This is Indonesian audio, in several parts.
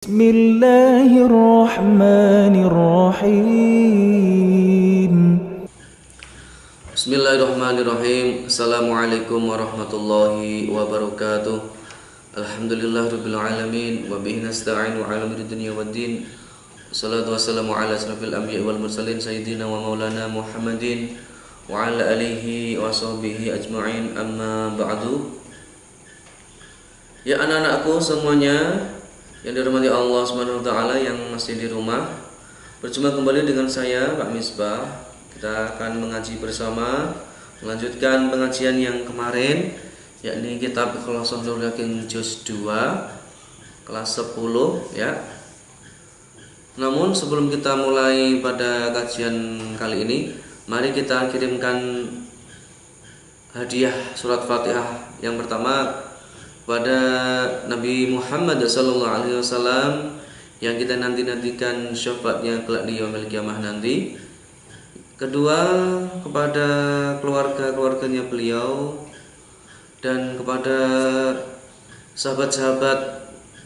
Bismillahirrahmanirrahim. Bismillahirrahmanirrahim. Assalamualaikum warahmatullahi wabarakatuh. Alhamdulillahirabbil alamin wa bihi nasta'inu 'ala umuri dunya waddin. Wassalatu wassalamu ala asrafil anbiya'i wal mursalin sayyidina wa maulana Muhammadin wa ala alihi wa sahbihi ajma'in, amma ba'du. Ya anak-anakku semuanya yang dirahmati Allah Subhanahu wa taala, yang masih di rumah, berjumpa kembali dengan saya Pak Misbah. Kita akan mengaji bersama, melanjutkan pengajian yang kemarin, yakni kitab Ikhlasul Nurul Yakin juz 2 kelas 10 ya. Namun sebelum kita mulai pada kajian kali ini, mari kita kirimkan hadiah surat Fatihah yang pertama pada Nabi Muhammad SAW, yang kita nantikan syafaatnya kelak di yaumil qiyamah nanti. Kedua, kepada keluarga-keluarganya beliau, dan kepada sahabat-sahabat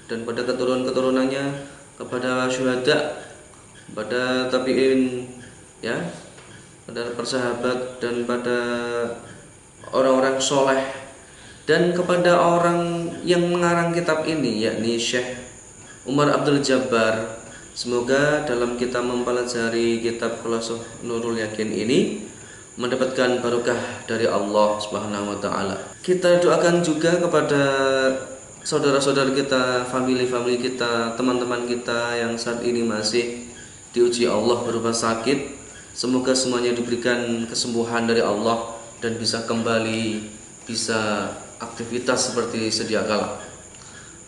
dan pada keturunan-keturunannya, kepada syuhada, pada tabi'in ya, pada persahabat dan pada orang-orang soleh, dan kepada orang yang mengarang kitab ini, yakni Syekh Umar Abdul Jabbar. Semoga dalam kita mempelajari kitab Ikhlasul Nurul Yakin ini mendapatkan barokah dari Allah Subhanahu wa taala. Kita doakan juga kepada saudara-saudara kita, family kita, teman-teman kita yang saat ini masih diuji Allah berupa sakit. Semoga semuanya diberikan kesembuhan dari Allah dan bisa kembali, bisa aktivitas seperti sedia kala.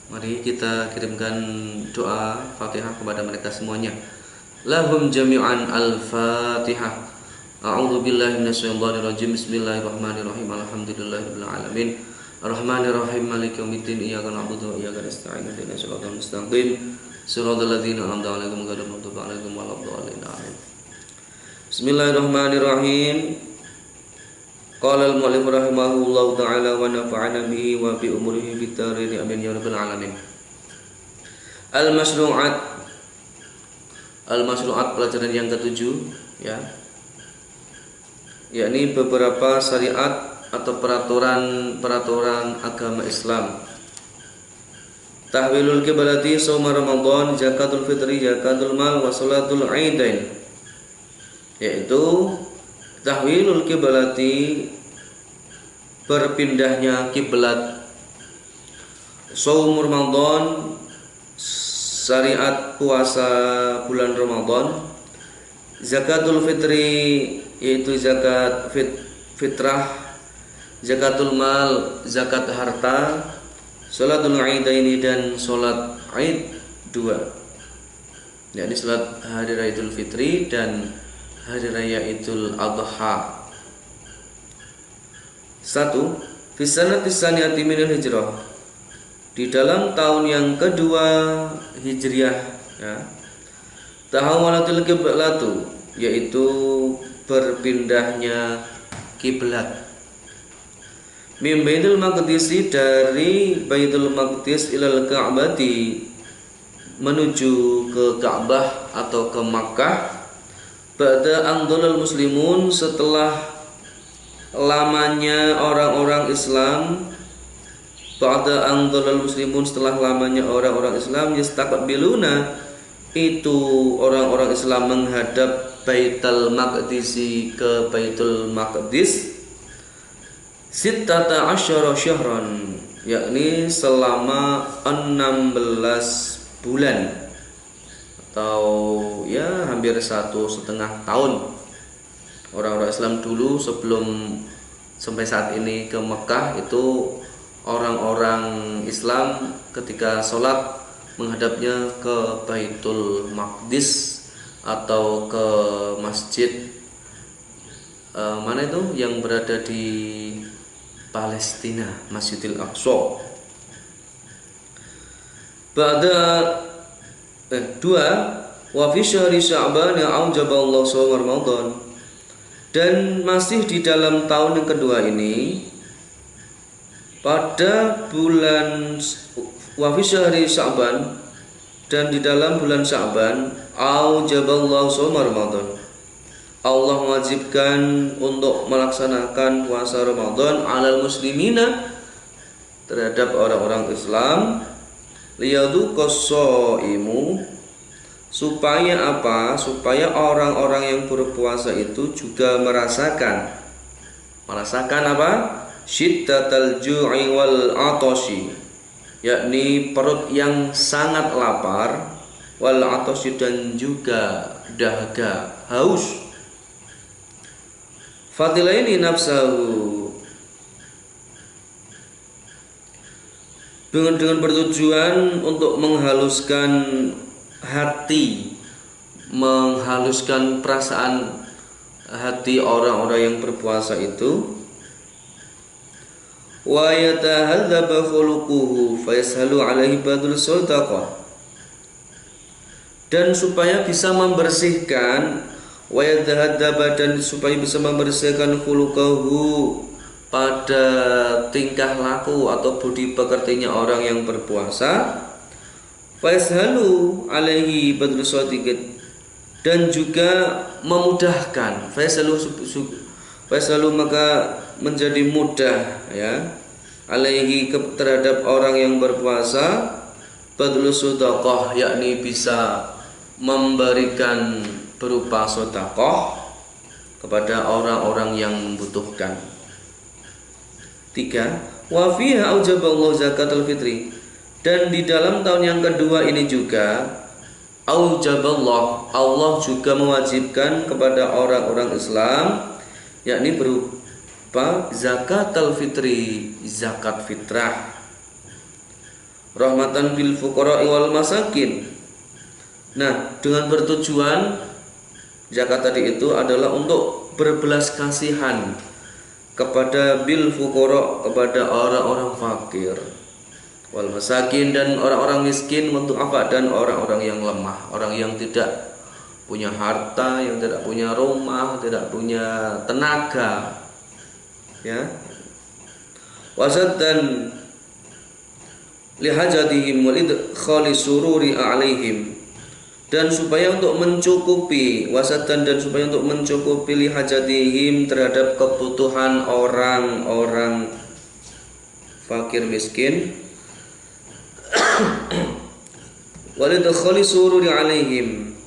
Mari kita kirimkan doa Fatihah kepada mereka semuanya. Lahum jami'an al-Fatihah. A'udzu billahi minasyaitonir rajim. Bismillahirrahmanirrahim. Alhamdulillahirabbil alamin. Arrahmanirrahim. Maliki yaumiddin. Iyyaka na'budu wa iyyaka nasta'in. Ihdinas siratal mustaqim. Shiratal ladzina an'amta 'alaihim ghairil maghdubi 'alaihim waladdallin. Amin. Bismillahirrahmanirrahim. Qala al-mu'allif rahimahullahu ta'ala wa nafa'ana bihi wa bi umurihi fid dharain amin ya rabbal alamin. Al-masyru'at pelajaran yang ketujuh ya, yakni beberapa syariat atau peraturan agama Islam. Tahwilul qiblati, shaum Ramadan, zakatul fitri, zakatul mal wa salatul aidain, yaitu tahwilul qiblati, berpindahnya kiblat, shaum Ramadan, syariat puasa bulan Ramadan, zakatul fitri, yaitu zakat fitrah, zakatul mal, zakat harta, salatul aidaini, dan salat Aid 2, yakni salat hari raya Idul Fitri dan hari raya Idul Adha. 1. Fisanati saniyati minal hijrah, di dalam tahun yang kedua Hijriah ya. Tahawalatul qiblatu, yaitu berpindahnya kiblat. Min Baitul Maqdis, dari Baitul Maqdis, ilal Ka'bati, menuju ke Ka'bah atau ke Makkah. Ba'da andalal muslimun, setelah lamanya orang-orang Islam. Ba'da andalal muslimun, setelah lamanya orang-orang Islam. Yastaqbiluna, itu orang-orang Islam menghadap Baitul Maqdisi, ke Baitul Maqdis. Sittata asyara syahran, yakni selama 16 bulan atau ya hampir 1,5 tahun. Orang-orang Islam dulu sebelum sampai saat ini ke Mekah, itu orang-orang Islam ketika sholat menghadapnya ke Baitul Maqdis atau ke masjid mana itu yang berada di Palestina, Masjidil Aqsa. Ba'da 2. Wa fi syahri Sya'ban aujaballahu shaum Ramadan, dan masih di dalam tahun yang kedua ini, pada bulan wa fi syahri Sya'ban, dan di dalam bulan Sya'ban aujaballahu shaum Ramadan, Allah mewajibkan untuk melaksanakan puasa Ramadan alal muslimina, terhadap orang-orang Islam, liyadzuqas shaimu, supaya apa? Supaya orang-orang yang berpuasa itu juga merasakan apa? Syiddatal ju'i wal atashi, yakni perut yang sangat lapar, wal atashi, dan juga dahaga, haus. Fadilaini nafsahu, dengan bertujuan untuk menghaluskan hati, menghaluskan perasaan hati orang-orang yang berpuasa itu. Wa yatahadzaba khuluquhu fayashalu alaihi badul sadaqah, dan supaya bisa membersihkan, wa yatahadzaba, dan supaya bisa membersihkan khuluquhu, pada tingkah laku atau budi pekertinya orang yang berpuasa, fayashalu alaihi badul sadaqah, dan juga memudahkan, fayashalu maka menjadi mudah, ya, alaihi terhadap orang yang berpuasa, badul sadaqah, yakni bisa memberikan berupa sedekah kepada orang-orang yang membutuhkan. 3. Wa fiha aujaballahu zakatul fitri, dan di dalam tahun yang kedua ini juga aujaballah, Allah juga mewajibkan kepada orang-orang Islam, yakni berupa zakatul fitri, zakat fitrah, rahmatan bil fuqara wal masakin. Nah, dengan bertujuan zakat tadi itu adalah untuk berbelas kasihan kepada bil fuqara, kepada orang-orang fakir, wal masakin, dan orang-orang miskin, untuk apa? Dan orang-orang yang lemah, orang yang tidak punya harta, yang tidak punya rumah, tidak punya tenaga, ya. Wasaddan lihajatihim wal idkhali sururi alaihim, dan supaya untuk mencukupi, wasatan, dan supaya untuk mencukupi lihajatihim, terhadap kebutuhan orang-orang fakir miskin, walidkhali sururi alaihim,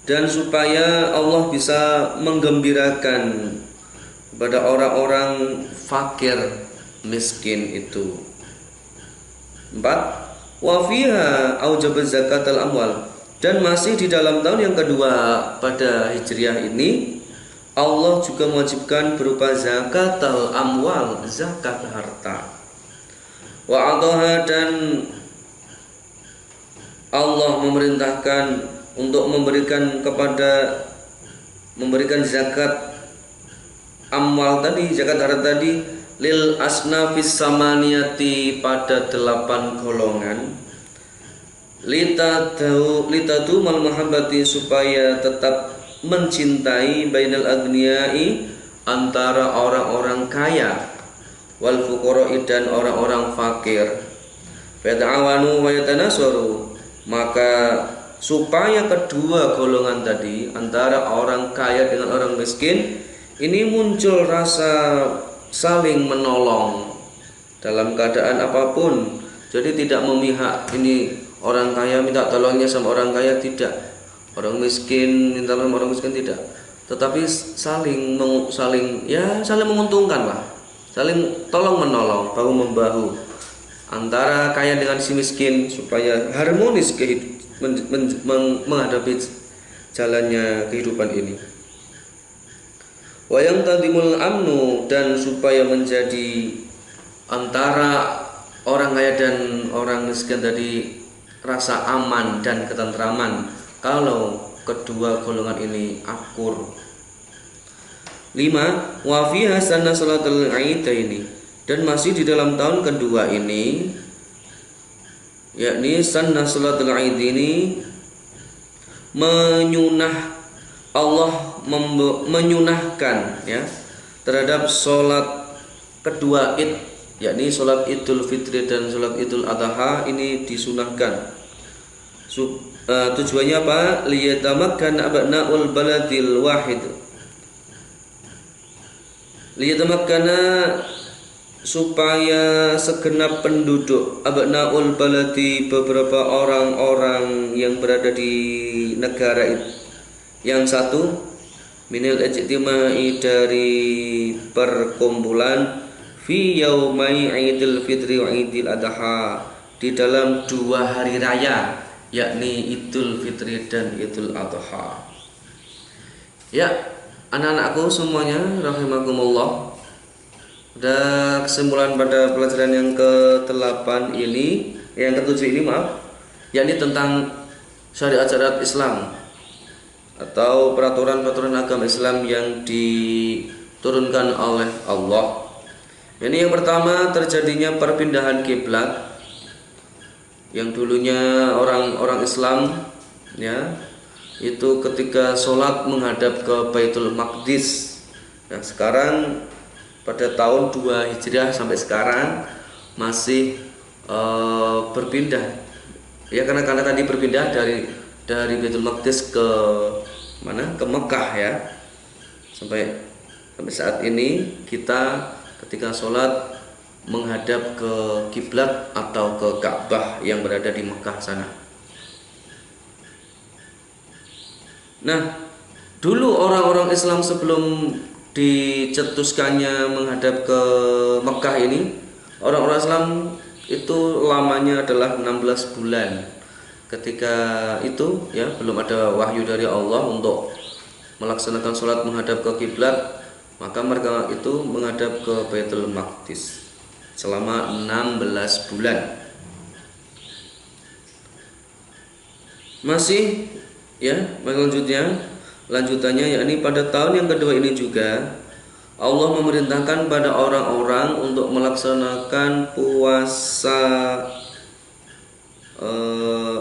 dan supaya Allah bisa menggembirakan kepada orang-orang fakir miskin itu. 4. Wa fiha aujab zakatal amwal, dan masih di dalam tahun yang kedua pada Hijriah ini, Allah juga mewajibkan berupa zakatul amwal, zakat harta. Wa ataha, dan Allah memerintahkan untuk memberikan zakat amwal tadi, zakat harta tadi, lil asnafis samaniyati, pada 8 golongan, litadu mal mahabbati, supaya tetap mencintai, bainal aghniyai, antara orang-orang kaya, wal fuqara'i, dan orang-orang fakir, fata'awanu wa yatanasaru, maka supaya kedua golongan tadi, antara orang kaya dengan orang miskin ini, muncul rasa saling menolong dalam keadaan apapun. Jadi tidak memihak, ini orang kaya minta tolongnya sama orang kaya, tidak. Orang miskin minta tolong orang miskin, tidak. Tetapi saling menguntungkan lah, saling tolong menolong, bahu membahu antara kaya dengan si miskin, supaya harmonis menghadapi jalannya kehidupan ini. Wayang tadimul amnu, dan supaya menjadi antara orang kaya dan orang miskin tadi rasa aman dan ketentraman kalau kedua golongan ini akur. 5. Wa fiha sanna salatul aidaini, dan masih di dalam tahun kedua ini, yakni sanna salatul aidaini, Allah menyunahkan, ya, terhadap sholat kedua id, yakni sholat idul fitri dan sholat idul adha, ini disunahkan. Tujuannya apa? Liyatamakkan abna'ul baladil wahid. Liyatamakkana, supaya segenap penduduk abna'ul baladi, beberapa orang-orang yang berada di negara yang satu, minil ijtima'i, dari perkumpulan, fi yaumai Idul Fitri wa Idul Adha, di dalam 2 hari raya, yakni Idul Fitri dan Idul Adha. Ya, anak-anakku semuanya rahimakumullah, ada kesimpulan pada pelajaran yang ke-8 ini, yang ke-7 ini maaf, yakni tentang syariat-syariat Islam atau peraturan-peraturan agama Islam yang diturunkan oleh Allah. Ini yang pertama, terjadinya perpindahan kiblat. Yang dulunya orang-orang Islam, ya, itu ketika sholat menghadap ke Baitul Maqdis. Nah, sekarang pada tahun 2 Hijriah sampai sekarang masih berpindah. Ya, karena tadi berpindah dari Baitul Maqdis ke mana? Ke Mekah, ya. Sampai saat ini kita ketika sholat menghadap ke kiblat atau ke Ka'bah yang berada di Mekah sana. Nah, dulu orang-orang Islam sebelum dicetuskannya menghadap ke Mekah ini, orang-orang Islam itu lamanya adalah 16 bulan. Ketika itu, ya, belum ada wahyu dari Allah untuk melaksanakan sholat menghadap ke kiblat, maka mereka itu menghadap ke Baitul Maqdis selama 16 bulan. Masih, ya, lanjutannya yakni pada tahun yang kedua ini juga Allah memerintahkan pada orang-orang untuk melaksanakan puasa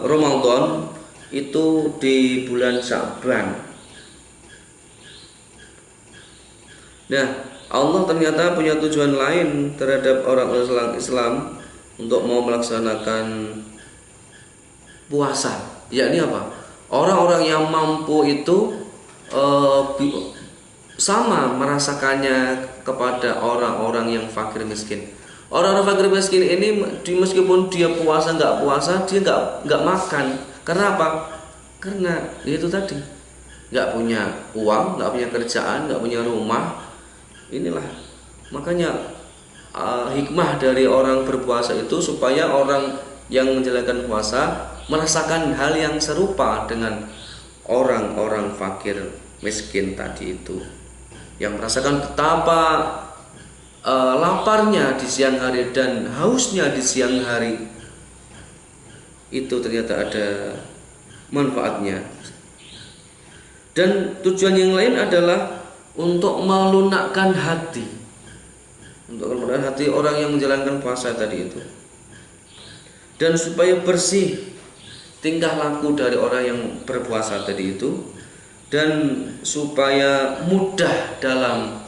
Ramadan itu di bulan Sya'ban. Nah, Allah ternyata punya tujuan lain terhadap orang-orang Islam untuk mau melaksanakan puasa, yakni apa? Orang-orang yang mampu itu sama merasakannya kepada orang-orang yang fakir miskin. Orang-orang fakir miskin ini meskipun dia puasa nggak puasa, dia nggak makan. Karena apa? Karena itu tadi, nggak punya uang, nggak punya kerjaan, nggak punya rumah. Inilah makanya hikmah dari orang berpuasa itu supaya orang yang menjalankan puasa merasakan hal yang serupa dengan orang-orang fakir miskin tadi itu, yang merasakan betapa laparnya di siang hari dan hausnya di siang hari. Itu ternyata ada manfaatnya. Dan tujuan yang lain adalah untuk melunakkan hati, untuk melunakkan hati orang yang menjalankan puasa tadi itu, dan supaya bersih tingkah laku dari orang yang berpuasa tadi itu, dan supaya mudah dalam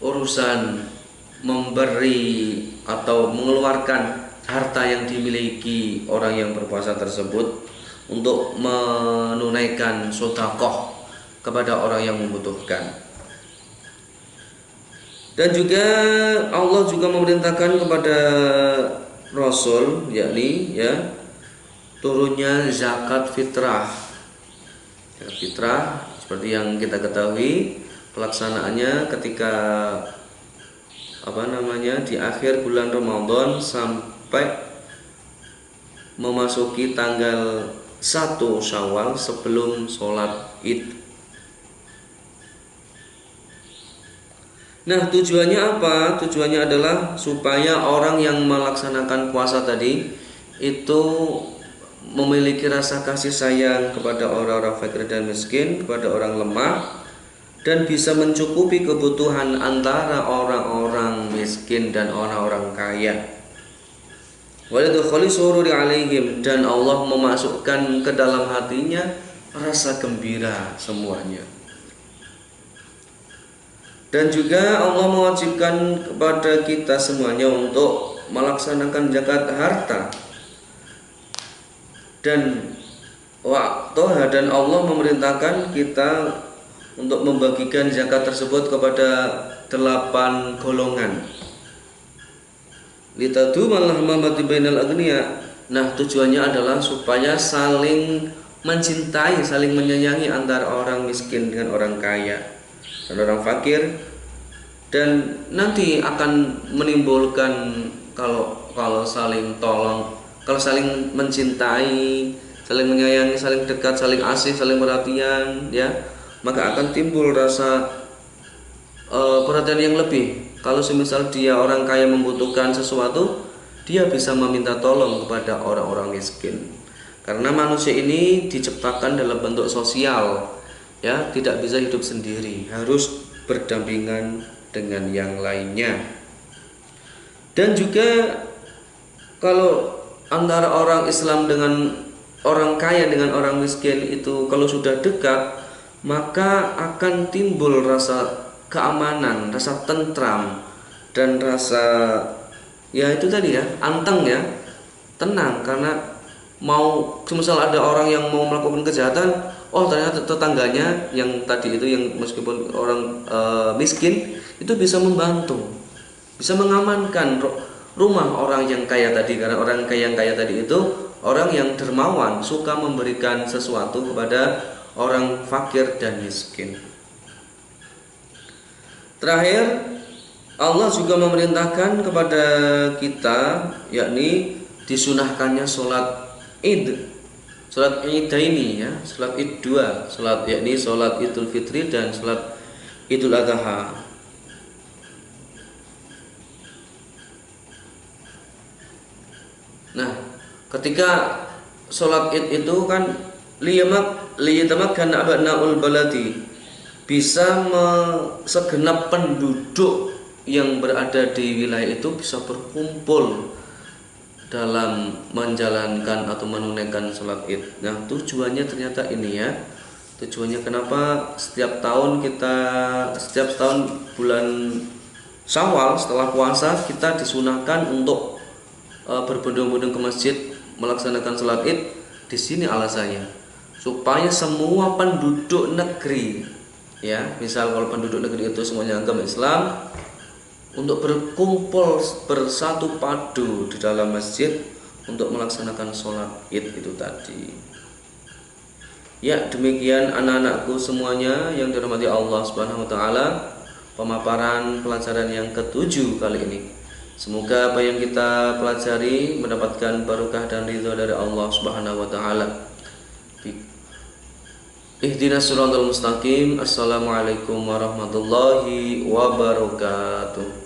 urusan memberi atau mengeluarkan harta yang dimiliki orang yang berpuasa tersebut untuk menunaikan sedekah kepada orang yang membutuhkan. Dan juga Allah juga memerintahkan kepada Rasul, yakni, ya, turunnya zakat fitrah. Zakat fitrah seperti yang kita ketahui pelaksanaannya ketika di akhir bulan Ramadan sampai memasuki tanggal 1 Syawal sebelum sholat Id. Nah, tujuannya apa? Tujuannya adalah supaya orang yang melaksanakan puasa tadi itu memiliki rasa kasih sayang kepada orang-orang fakir dan miskin, kepada orang lemah, dan bisa mencukupi kebutuhan antara orang-orang miskin dan orang-orang kaya. Walidkhali sururi alaihim, dan Allah memasukkan ke dalam hatinya rasa gembira semuanya. Dan juga Allah mewajibkan kepada kita semuanya untuk melaksanakan zakat harta. Dan Toha dan Allah memerintahkan kita untuk membagikan zakat tersebut kepada 8 golongan. Litadu malah mamati bainal agniya. Nah, tujuannya adalah supaya saling mencintai, saling menyayangi antara orang miskin dengan orang kaya dan orang fakir, dan nanti akan menimbulkan kalau saling tolong, kalau saling mencintai, saling menyayangi, saling dekat, saling asih, saling perhatian, ya, maka akan timbul rasa perhatian yang lebih. Kalau semisal dia orang kaya membutuhkan sesuatu, dia bisa meminta tolong kepada orang-orang miskin. Karena manusia ini diciptakan dalam bentuk sosial, ya, tidak bisa hidup sendiri, harus berdampingan dengan yang lainnya. Dan juga kalau antara orang Islam dengan orang kaya dengan orang miskin itu kalau sudah dekat, maka akan timbul rasa keamanan, rasa tentram, dan rasa, ya itu tadi ya, anteng ya, tenang. Karena mau misal ada orang yang mau melakukan kejahatan, oh ternyata tetangganya yang tadi itu, yang meskipun orang miskin, itu bisa membantu, bisa mengamankan rumah orang yang kaya tadi. Karena orang yang kaya tadi itu orang yang dermawan, suka memberikan sesuatu kepada orang fakir dan miskin. Terakhir, Allah juga memerintahkan kepada kita, yakni disunahkannya sholat Id, sholat Idaini, ya, sholat Id 2, sholat yakni sholat Idul Fitri dan sholat Idul Adha. Nah, ketika sholat Id itu kan liyatamakkan abna'ul baladi, bisa segenap penduduk yang berada di wilayah itu bisa berkumpul dalam menjalankan atau menunaikan sholat Id. Nah, tujuannya ternyata ini ya. Tujuannya kenapa setiap tahun bulan Syawal setelah puasa kita disunahkan untuk berbondong-bondong ke masjid melaksanakan sholat Id. Di sini alasannya supaya semua penduduk negeri, ya, misal kalau penduduk negeri itu semuanya agama Islam, untuk berkumpul bersatu padu di dalam masjid untuk melaksanakan sholat Id itu tadi. Ya, demikian anak-anakku semuanya yang dirahmati Allah Subhanahu wa taala, pemaparan pelajaran yang ke-7 kali ini. Semoga apa yang kita pelajari mendapatkan barokah dan ridha dari Allah Subhanahu wa taala. Ihdinas siratal mustaqim. Assalamualaikum warahmatullahi wabarakatuh.